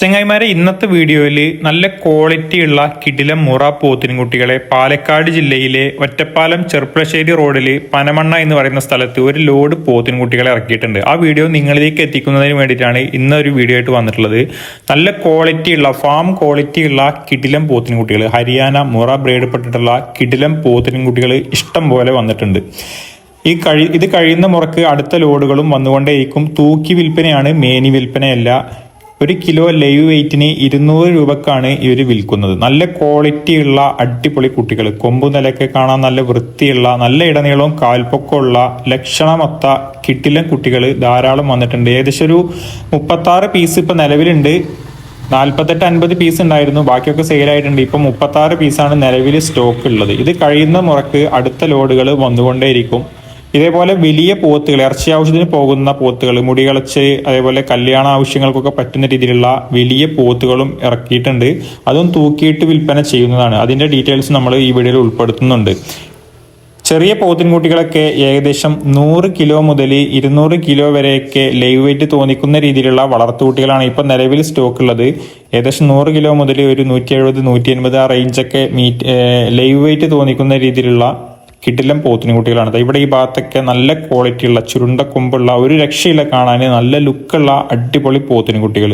ചങ്ങായിമാരെ, ഇന്നത്തെ വീഡിയോയിൽ നല്ല ക്വാളിറ്റിയുള്ള കിടിലം മുറ പോത്തിൻകുട്ടികളെ പാലക്കാട് ജില്ലയിലെ ഒറ്റപ്പാലം ചെർപ്പളശ്ശേരി റോഡിൽ പനമണ്ണ എന്ന് പറയുന്ന സ്ഥലത്ത് ഒരു ലോഡ് പോത്തിൻകുട്ടികളെ ഇറക്കിയിട്ടുണ്ട്. ആ വീഡിയോ നിങ്ങളിലേക്ക് എത്തിക്കുന്നതിന് വേണ്ടിയിട്ടാണ് ഇന്നൊരു വീഡിയോ ആയിട്ട് വന്നിട്ടുള്ളത്. നല്ല ക്വാളിറ്റിയുള്ള ഫാം ക്വാളിറ്റിയുള്ള കിടിലം പോത്തിൻകുട്ടികൾ, ഹരിയാന മുറ ബ്രീഡപ്പെട്ടിട്ടുള്ള കിടിലം പോത്തിൻകുട്ടികൾ ഇഷ്ടം പോലെ വന്നിട്ടുണ്ട്. ഇത് കഴിയുന്ന മുറക്ക് അടുത്ത ലോഡുകളും വന്നുകൊണ്ടേയിരിക്കും. തൂക്കി വിൽപ്പനയാണ്, മേനി വിൽപ്പനയല്ല. 1 കിലോ ലൈവ് വെയിറ്റിന് 200 രൂപക്കാണ് ഇവർ വിൽക്കുന്നത്. നല്ല ക്വാളിറ്റിയുള്ള അടിപൊളി കുട്ടികൾ, കൊമ്പു നിലയൊക്കെ കാണാൻ നല്ല വൃത്തിയുള്ള, നല്ല ഇടനീളവും കാൽപ്പൊക്കമുള്ള ലക്ഷണമൊത്ത കിട്ടിലൻ കുട്ടികൾ ധാരാളം വന്നിട്ടുണ്ട്. ഏകദേശം ഒരു 36 പീസ് ഇപ്പം നിലവിലുണ്ട്. 48-50 പീസ് ഉണ്ടായിരുന്നു, ബാക്കിയൊക്കെ സെയിലായിട്ടുണ്ട്. ഇപ്പം 36 പീസാണ് നിലവിൽ സ്റ്റോക്ക് ഉള്ളത്. ഇത് കഴിയുന്ന മുറക്ക് അടുത്ത ലോഡുകൾ വന്നുകൊണ്ടേയിരിക്കും. ഇതേപോലെ വലിയ പോത്തുകൾ, ഇറച്ചി ആവശ്യത്തിന് പോകുന്ന പോത്തുകൾ, മുടികളച്ച് അതേപോലെ കല്യാണ ആവശ്യങ്ങൾക്കൊക്കെ പറ്റുന്ന രീതിയിലുള്ള വലിയ പോത്തുകളും ഇറക്കിയിട്ടുണ്ട്. അതും തൂക്കിയിട്ട് വിൽപ്പന ചെയ്യുന്നതാണ്. അതിന്റെ ഡീറ്റെയിൽസ് നമ്മൾ ഈ വീഡിയോയിൽ ഉൾപ്പെടുത്തുന്നുണ്ട്. ചെറിയ പോത്തിൻകുട്ടികളൊക്കെ ഏകദേശം 100 കിലോ മുതൽ 200 കിലോ വരെയൊക്കെ ലൈവ് വെയിറ്റ് തോന്നിക്കുന്ന രീതിയിലുള്ള വളർത്തുകുട്ടികളാണ് ഇപ്പം നിലവിൽ സ്റ്റോക്ക് ഉള്ളത്. ഏകദേശം 100 കിലോ മുതൽ ഒരു 170-180 ആ റേഞ്ചൊക്കെ ലൈവ് വെയിറ്റ് തോന്നിക്കുന്ന രീതിയിലുള്ള കിടിലം പോത്തിൻകുട്ടികളാണ്. ഇവിടെ ഈ ഭാഗത്തൊക്കെ നല്ല ക്വാളിറ്റിയുള്ള ചുരുണ്ട കൊമ്പുള്ള, ഒരു രക്ഷയില്ല കാണാൻ, നല്ല ലുക്കുള്ള അടിപൊളി പോത്തിൻകുട്ടികൾ.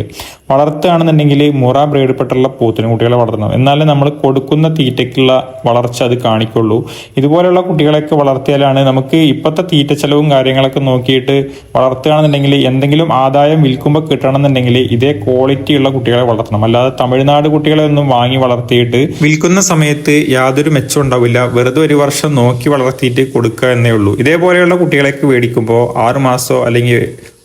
വളർത്തുകയാണെന്നുണ്ടെങ്കിൽ മുറ ബ്രീഡപ്പെട്ടുള്ള പോത്തിൻകുട്ടികളെ വളർത്തണം, എന്നാലേ നമ്മൾ കൊടുക്കുന്ന തീറ്റയ്ക്കുള്ള വളർച്ച അത് കാണിക്കുള്ളൂ. ഇതുപോലെയുള്ള കുട്ടികളെയൊക്കെ വളർത്തിയാലാണ് നമുക്ക് ഇപ്പോഴത്തെ തീറ്റ ചെലവും കാര്യങ്ങളൊക്കെ നോക്കിയിട്ട് വളർത്തുകയാണെന്നുണ്ടെങ്കിൽ എന്തെങ്കിലും ആദായം വിൽക്കുമ്പോൾ കിട്ടണമെന്നുണ്ടെങ്കിൽ ഇതേ ക്വാളിറ്റിയുള്ള കുട്ടികളെ വളർത്തണം. അല്ലാതെ തമിഴ്നാട് കുട്ടികളെ ഒന്നും വാങ്ങി വളർത്തിയിട്ട് വിൽക്കുന്ന സമയത്ത് യാതൊരു മെച്ചം ഉണ്ടാവില്ല. വെറുതെ ഒരു വർഷം നോക്കി വളർത്തിയിട്ട് കൊടുക്കുക എന്നേ ഉള്ളൂ. ഇതേപോലെയുള്ള കുട്ടികളെയൊക്കെ മേടിക്കുമ്പോൾ 6 മാസമോ അല്ലെങ്കിൽ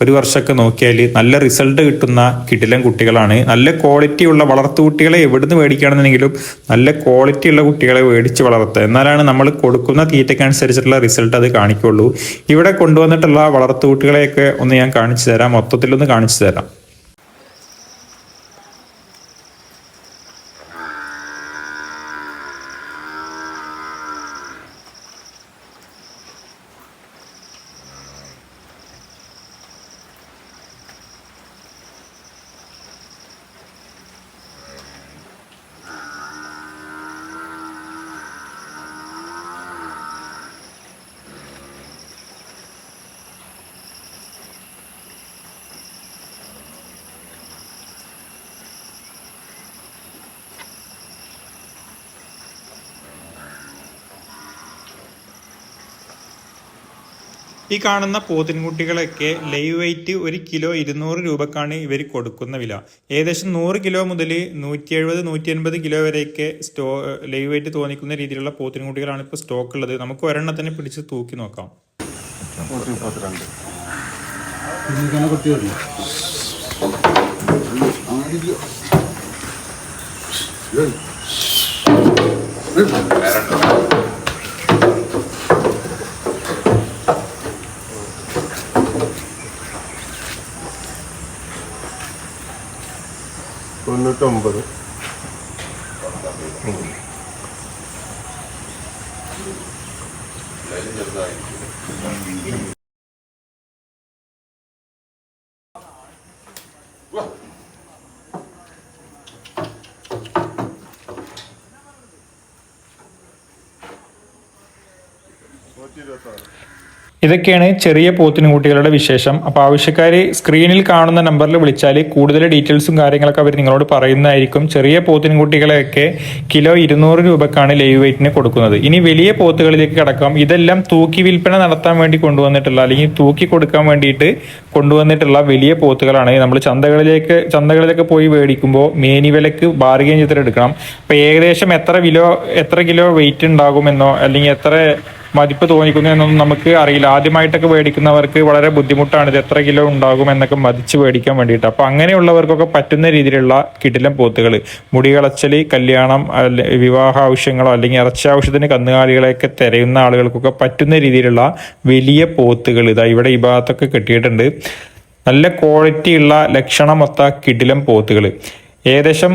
1 വർഷമൊക്കെ നോക്കിയാൽ നല്ല റിസൾട്ട് കിട്ടുന്ന കിടിലൻ കുട്ടികളാണ്. നല്ല ക്വാളിറ്റിയുള്ള വളർത്തുകുട്ടികളെ എവിടുന്ന് മേടിക്കുകയാണെന്നുണ്ടെങ്കിലും നല്ല ക്വാളിറ്റിയുള്ള കുട്ടികളെ മേടിച്ച് വളർത്തുക, എന്നാലാണ് നമ്മൾ കൊടുക്കുന്ന തീറ്റയ്ക്കനുസരിച്ചിട്ടുള്ള റിസൾട്ട് അത് കാണിക്കുള്ളൂ. ഇവിടെ കൊണ്ടുവന്നിട്ടുള്ള വളർത്തുകുട്ടികളെയൊക്കെ ഒന്ന് ഞാൻ കാണിച്ചു തരാം, മൊത്തത്തിലൊന്ന് കാണിച്ചു തരാം. ഈ കാണുന്ന പോത്തിൻകുട്ടികളൊക്കെ ലൈവ് വെയിറ്റ് 1 കിലോ 200 രൂപക്കാണ് ഇവർ കൊടുക്കുന്ന വില. ഏകദേശം 100 കിലോ മുതൽ 170-180 കിലോ വരെയൊക്കെ ലൈവ് വെയിറ്റ് തോന്നിക്കുന്ന രീതിയിലുള്ള പോത്തിൻകുട്ടികളാണ് ഇപ്പോൾ സ്റ്റോക്ക് ഉള്ളത്. നമുക്ക് ഒരെണ്ണത്തിനെ പിടിച്ച് തൂക്കി നോക്കാം. ഇതൊക്കെയാണ് ചെറിയ പോത്തിൻകുട്ടികളുടെ വിശേഷം. അപ്പോൾ ആവശ്യക്കാർ സ്ക്രീനിൽ കാണുന്ന നമ്പറിൽ വിളിച്ചാൽ കൂടുതൽ ഡീറ്റെയിൽസും കാര്യങ്ങളൊക്കെ അവർ നിങ്ങളോട് പറയുന്നതായിരിക്കും. ചെറിയ പോത്തിൻകുട്ടികളെയൊക്കെ കിലോ 200 രൂപക്കാണ് ലൈവ് വെയിറ്റിന് കൊടുക്കുന്നത്. ഇനി വലിയ പോത്തുകളിലേക്ക് കിടക്കാം. ഇതെല്ലാം തൂക്കി വിൽപ്പന നടത്താൻ വേണ്ടി കൊണ്ടുവന്നിട്ടുള്ള, അല്ലെങ്കിൽ തൂക്കി കൊടുക്കാൻ വേണ്ടിയിട്ട് കൊണ്ടുവന്നിട്ടുള്ള വലിയ പോത്തുകളാണ്. നമ്മൾ ചന്തകളിലേക്ക് പോയി മേടിക്കുമ്പോൾ മേനി വിലക്ക് ബാർഗെയിൻ ചെയ്തിട്ട് എടുക്കണം. അപ്പോൾ ഏകദേശം എത്ര കിലോ വെയിറ്റ് ഉണ്ടാകുമെന്നോ അല്ലെങ്കിൽ എത്ര മതിപ്പ് തോന്നിക്കുന്നു എന്നൊന്നും നമുക്ക് അറിയില്ല. ആദ്യമായിട്ടൊക്കെ മേടിക്കുന്നവർക്ക് വളരെ ബുദ്ധിമുട്ടാണ് ഇത് എത്ര കിലോ ഉണ്ടാകും എന്നൊക്കെ മതിച്ച് മേടിക്കാൻ വേണ്ടിയിട്ട്. അപ്പോൾ അങ്ങനെയുള്ളവർക്കൊക്കെ പറ്റുന്ന രീതിയിലുള്ള കിടിലൻ പോത്തുകൾ, മുടികളച്ചൽ, കല്യാണം, വിവാഹ ആവശ്യങ്ങളോ അല്ലെങ്കിൽ ഇറച്ചി ആവശ്യത്തിന് കന്നുകാലികളെയൊക്കെ തിരയുന്ന ആളുകൾക്കൊക്കെ പറ്റുന്ന രീതിയിലുള്ള വലിയ പോത്തുകൾ ഇതാ ഇവിടെ ഈ ഭാഗത്തൊക്കെ കെട്ടിയിട്ടുണ്ട്. നല്ല ക്വാളിറ്റിയുള്ള ലക്ഷണമൊത്ത കിടിലൻ പോത്തുകൾ ഏകദേശം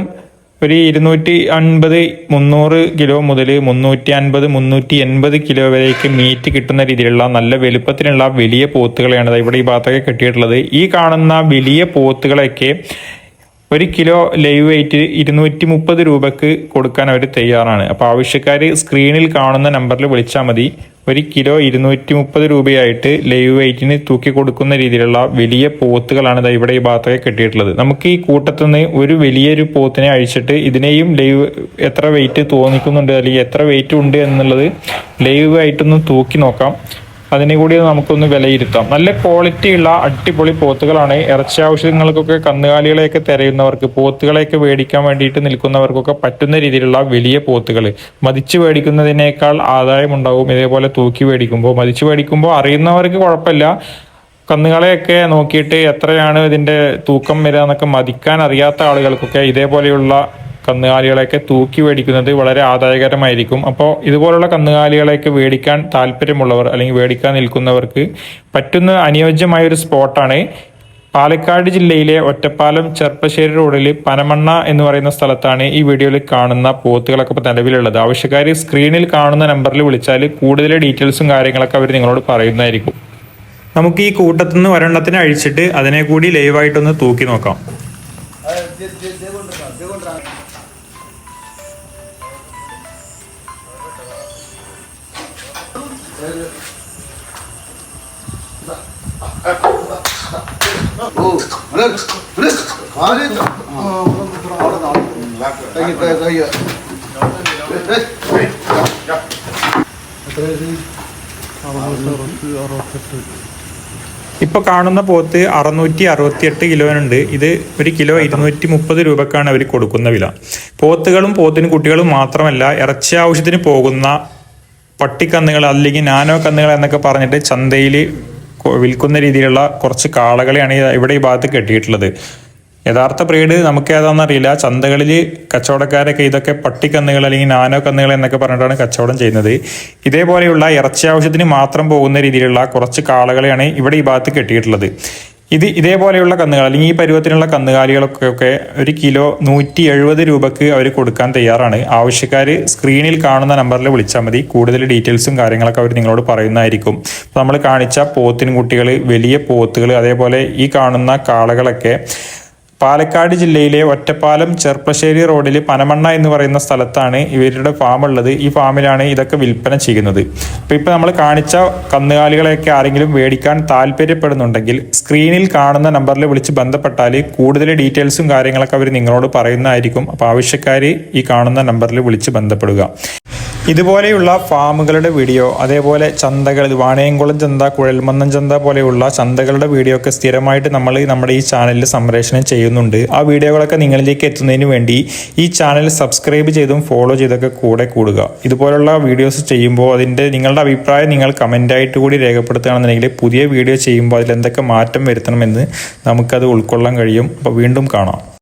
ഒരു 250-300 കിലോ മുതൽ 350-380 കിലോ വരേക്ക് മീറ്റ് കിട്ടുന്ന രീതിയിലുള്ള നല്ല വലുപ്പത്തിലുള്ള വലിയ പോത്തുകളെയാണ് ഇവിടെ ഈ ഭാഗത്തൊക്കെ കെട്ടിയിട്ടുള്ളത്. ഈ കാണുന്ന വലിയ പോത്തുകളൊക്കെ 1 കിലോ ലൈവ് വെയിറ്റ് 230 രൂപക്ക് കൊടുക്കാൻ അവർ തയ്യാറാണ്. അപ്പോൾ ആവശ്യക്കാർ സ്ക്രീനിൽ കാണുന്ന നമ്പറിൽ വിളിച്ചാൽ മതി. 1 കിലോ 230 രൂപയായിട്ട് ലൈവ് വെയിറ്റിന് തൂക്കി കൊടുക്കുന്ന രീതിയിലുള്ള വലിയ പോത്തുകളാണ് ഇവിടെ ഈ ഭാഗത്തൊക്കെ കെട്ടിയിട്ടുള്ളത്. നമുക്ക് ഈ കൂട്ടത്തുനിന്ന് ഒരു വലിയൊരു പോത്തിനെ അഴിച്ചിട്ട് ഇതിനെയും ലൈവ് എത്ര വെയിറ്റ് തോന്നിക്കുന്നുണ്ട് അല്ലെങ്കിൽ എത്ര വെയിറ്റ് ഉണ്ട് എന്നുള്ളത് ലൈവ് ആയിട്ടൊന്ന് തൂക്കി നോക്കാം. അതിനെ കൂടി നമുക്കൊന്ന് വിലയിരുത്താം. നല്ല ക്വാളിറ്റി ഉള്ള അടിപൊളി പോത്തുകളാണ്. ഇറച്ചി ആവശ്യങ്ങൾക്കൊക്കെ കന്നുകാലികളെയൊക്കെ തിരയുന്നവർക്ക്, പോത്തുകളെയൊക്കെ മേടിക്കാൻ വേണ്ടിയിട്ട് നിൽക്കുന്നവർക്കൊക്കെ പറ്റുന്ന രീതിയിലുള്ള വലിയ പോത്തുകൾ. മതിച്ച് മേടിക്കുന്നതിനേക്കാൾ ആദായം ഉണ്ടാവും ഇതേപോലെ തൂക്കി മേടിക്കുമ്പോൾ. മതിച്ച് മേടിക്കുമ്പോൾ അറിയുന്നവർക്ക് കുഴപ്പമില്ല. കന്നുകളെയൊക്കെ നോക്കിയിട്ട് എത്രയാണ് ഇതിൻ്റെ തൂക്കം വരിക എന്നൊക്കെ മതിക്കാൻ അറിയാത്ത ആളുകൾക്കൊക്കെ ഇതേപോലെയുള്ള കന്നുകാലികളെയൊക്കെ തൂക്കി മേടിക്കുന്നത് വളരെ ആദായകരമായിരിക്കും. അപ്പോൾ ഇതുപോലുള്ള കന്നുകാലികളെയൊക്കെ മേടിക്കാൻ താല്പര്യമുള്ളവർ അല്ലെങ്കിൽ മേടിക്കാൻ നിൽക്കുന്നവർക്ക് പറ്റുന്ന അനുയോജ്യമായ ഒരു സ്പോട്ടാണ്. പാലക്കാട് ജില്ലയിലെ ഒറ്റപ്പാലം ചെർപ്പശ്ശേരി റോഡിൽ പനമണ്ണ എന്ന് പറയുന്ന സ്ഥലത്താണ് ഈ വീഡിയോയിൽ കാണുന്ന പോത്തുകളൊക്കെ ഇപ്പോൾ നിലവിലുള്ളത്. ആവശ്യക്കാർ സ്ക്രീനിൽ കാണുന്ന നമ്പറിൽ വിളിച്ചാൽ കൂടുതൽ ഡീറ്റെയിൽസും കാര്യങ്ങളൊക്കെ അവർ നിങ്ങളോട് പറയുന്നതായിരിക്കും. നമുക്ക് ഈ കൂട്ടത്തുനിന്ന് ഒരെണ്ണത്തിനെ അഴിച്ചിട്ട് അതിനെ കൂടി ലൈവായിട്ടൊന്ന് തൂക്കി നോക്കാം. ഇപ്പൊ കാണുന്ന പോത്ത് 668 കിലോനുണ്ട്. ഇത് 1 കിലോ 230 രൂപക്കാണ് അവർ കൊടുക്കുന്ന വില. പോത്തുകളും പോത്തിന് കുട്ടികളും മാത്രമല്ല, ഇറച്ചി ആവശ്യത്തിന് പോകുന്ന പട്ടിക്കന്നുകൾ അല്ലെങ്കിൽ നാനോ കന്നുകൾ എന്നൊക്കെ പറഞ്ഞിട്ട് ചന്തയിൽ വിൽക്കുന്ന രീതിയിലുള്ള കുറച്ച് കാളകളെയാണ് ഇവിടെ ഈ ഭാഗത്ത് കെട്ടിയിട്ടുള്ളത്. യഥാർത്ഥ ബ്രീഡ് നമുക്ക് ഏതാണെന്നറിയില്ല. ചന്തകളിൽ കച്ചവടക്കാരൊക്കെ ഇതൊക്കെ പട്ടിക്കന്നുകൾ അല്ലെങ്കിൽ നാനോ കന്നുകൾ എന്നൊക്കെ പറഞ്ഞിട്ടാണ് കച്ചവടം ചെയ്യുന്നത്. ഇതേപോലെയുള്ള ഇറച്ചി ആവശ്യത്തിന് മാത്രം പോകുന്ന രീതിയിലുള്ള കുറച്ച് കാളകളെയാണ് ഇവിടെ ഈ ഭാഗത്ത് കെട്ടിയിട്ടുള്ളത്. ഇതേപോലെയുള്ള കന്നുകൾ അല്ലെങ്കിൽ ഈ പരുവത്തിനുള്ള കന്നുകാലികളൊക്കെ 1 കിലോ 170 രൂപക്ക് അവർ കൊടുക്കാൻ തയ്യാറാണ്. ആവശ്യക്കാർ സ്ക്രീനിൽ കാണുന്ന നമ്പറിൽ വിളിച്ചാൽ മതി. കൂടുതൽ ഡീറ്റെയിൽസും കാര്യങ്ങളൊക്കെ അവർ നിങ്ങളോട് പറയുന്നതായിരിക്കും. നമ്മൾ കാണിച്ച പോത്തിൻ കുട്ടികൾ, വലിയ പോത്തുകൾ, അതേപോലെ ഈ കാണുന്ന കാളകളൊക്കെ പാലക്കാട് ജില്ലയിലെ ഒറ്റപ്പാലം ചെർപ്പശ്ശേരി റോഡിൽ പനമണ്ണ എന്ന് പറയുന്ന സ്ഥലത്താണ് ഇവരുടെ ഫാം ഉള്ളത്. ഈ ഫാമിലാണ് ഇതൊക്കെ വിൽപ്പന ചെയ്യുന്നത്. അപ്പോൾ ഇപ്പോൾ നമ്മൾ കാണിച്ച കന്നുകാലികളെയൊക്കെ ആരെങ്കിലും മേടിക്കാൻ താല്പര്യപ്പെടുന്നുണ്ടെങ്കിൽ സ്ക്രീനിൽ കാണുന്ന നമ്പറിൽ വിളിച്ച് ബന്ധപ്പെട്ടാൽ കൂടുതൽ ഡീറ്റെയിൽസും കാര്യങ്ങളൊക്കെ അവർ നിങ്ങളോട് പറയുന്നതായിരിക്കും. അപ്പോൾ ആവശ്യക്കാർ ഈ കാണുന്ന നമ്പറിൽ വിളിച്ച് ബന്ധപ്പെടുക. ഇതുപോലെയുള്ള ഫാമുകളുടെ വീഡിയോ, അതേപോലെ ചന്തകൾ, വാണിയംകുളം ചന്ത, കുഴൽമന്നം ചന്ത പോലെയുള്ള ചന്തകളുടെ വീഡിയോ ഒക്കെ സ്ഥിരമായിട്ട് നമ്മൾ നമ്മുടെ ഈ ചാനലിൽ സംപ്രേഷണം ചെയ്യുന്നുണ്ട്. ആ വീഡിയോകളൊക്കെ നിങ്ങളിലേക്ക് എത്തുന്നതിന് വേണ്ടി ഈ ചാനൽ സബ്സ്ക്രൈബ് ചെയ്തും ഫോളോ ചെയ്തൊക്കെ കൂടെ കൂടുക. ഇതുപോലുള്ള വീഡിയോസ് ചെയ്യുമ്പോൾ നിങ്ങളുടെ അഭിപ്രായം നിങ്ങൾ കമൻ്റായിട്ട് കൂടി രേഖപ്പെടുത്തുകയാണെന്നുണ്ടെങ്കിൽ പുതിയ വീഡിയോ ചെയ്യുമ്പോൾ അതിലെന്തൊക്കെ മാറ്റം വരുത്തണമെന്ന് നമുക്കത് ഉൾക്കൊള്ളാൻ കഴിയും. അപ്പോൾ വീണ്ടും കാണാം.